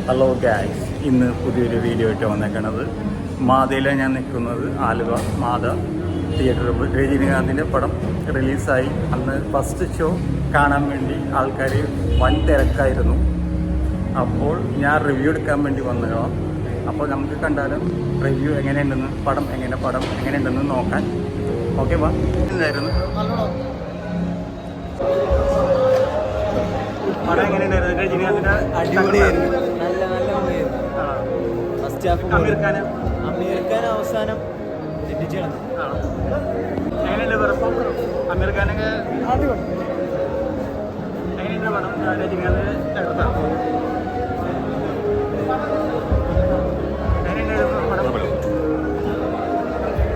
Hello guys, ഇന്ന് പുതിയൊരു video ആയിട്ട് വന്നേക്കണത് മാതയിലാണ് ഞാൻ നിൽക്കുന്നത്. ആലുവ മാത തിയേറ്ററിൽ രജനീകാന്തിൻ്റെ പടം റിലീസായി. അന്ന് ഫസ്റ്റ് ഷോ കാണാൻ വേണ്ടി ആൾക്കാർ വൻ തിരക്കായിരുന്നു. അപ്പോൾ ഞാൻ റിവ്യൂ എടുക്കാൻ വേണ്ടി വന്നതാണ്. അപ്പോൾ നമുക്ക് കണ്ടാലും റിവ്യൂ എങ്ങനെയുണ്ടെന്ന് പടം എങ്ങനെയുണ്ടെന്ന് നോക്കാൻ. ഓക്കെ, വാ. എന്തായിരുന്നു പടം? എങ്ങനെയുണ്ടായിരുന്നു രജനീകാന്തിൻ്റെ? അടിപൊളിയായിരുന്നു. നല്ല ഫസ്റ്റ് ഹാഫ് അമീർ ഖാൻ അവസാനം തെറ്റിച്ചു കളഞ്ഞു. എങ്ങനെയുണ്ട് വെറുപ്പം? അമീർ ഖാനൊക്കെ എങ്ങനെയുണ്ട് പടം? രജനീകാന്ത് തകർത്താണ്. എങ്ങനെയുണ്ടായിരുന്നു പടം?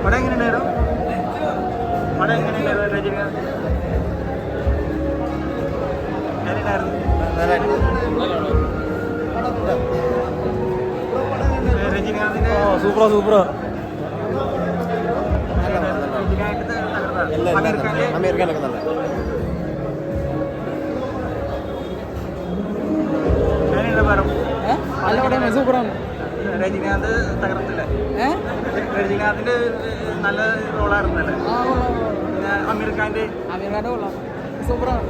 പടം എങ്ങനെയുണ്ടായിരുന്നു? പടം എങ്ങനെയുണ്ടായിരുന്നു രജനീകാന്ത്? എങ്ങനെയുണ്ടായിരുന്നു? രജനീകാന്തിന്റെ സൂപ്പറാ അമീർ ഖാനൊക്കെ നല്ല. സൂപ്പറാണ്. രജനീകാന്ത് തകർത്തില്ലേ? രജനീകാന്തിന്റെ നല്ല റോളായിരുന്നല്ലേ? പിന്നെ അമീർ ഖാന്റെ കൊള്ളാം. സൂപ്പറാണ്.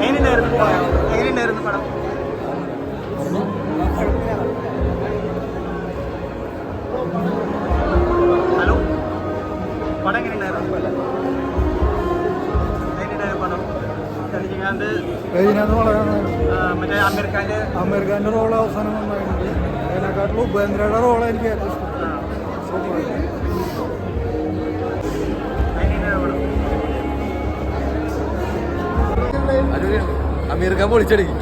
എങ്ങനെയുണ്ടായിരുന്നു പടം? ഹലോ, പടം എങ്ങനെയുണ്ടായിരുന്നു? പടം രജനീകാന്ത് വളരെ മറ്റേ അമീർ ഖാന്റെ റോള് അവസാനം നന്നായിട്ടുണ്ട്. അതിനെക്കാട്ടിലും ഉപേന്ദ്രയുടെ റോള് എനിക്ക് ഏറ്റവും ഇഷ്ടം. അമീർ ഖാൻ പൊളിച്ചെടുക്കി.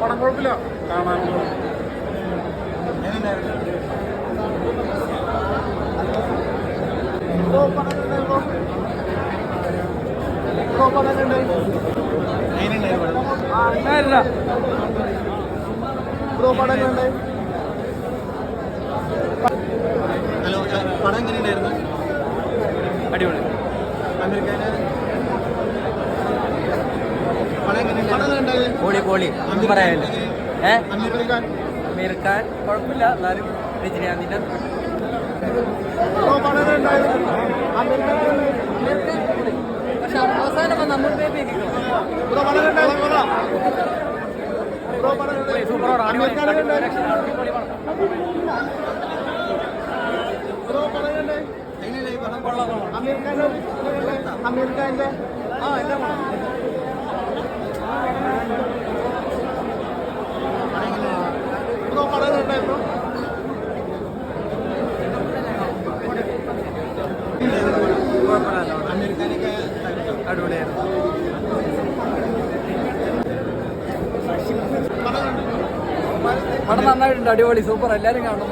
പടം കുഴപ്പമില്ല, കാണാൻ ഹലോ, പടം എങ്ങനെയുണ്ടായിരുന്നു? അടിപൊളി. അമീർ ഖാന് പടം എങ്ങനെയുണ്ടായിരുന്നു? പൊളി ഒന്നും പറയാനില്ല. അമീർ അമീർ ഖാൻ കുഴപ്പമില്ല, എന്നാലും രജനീകാന്തിന്റെ പക്ഷെ അവസാനം നമ്മൾ അമീർ ഖാന്റെ എല്ലാം അമേരിക്കനൊക്കെ അടിപൊളിയായിരുന്നു. പടം നന്നായിട്ടുണ്ട്, അടിപൊളി, സൂപ്പർ. എല്ലാവരും കാണണം.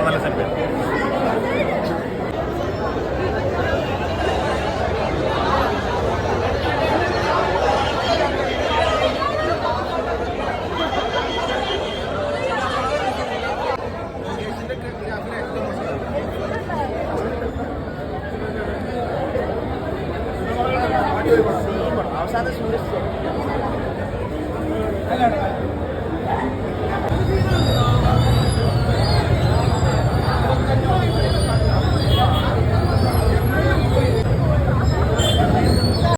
നല്ല സിനിമ. അവസാനം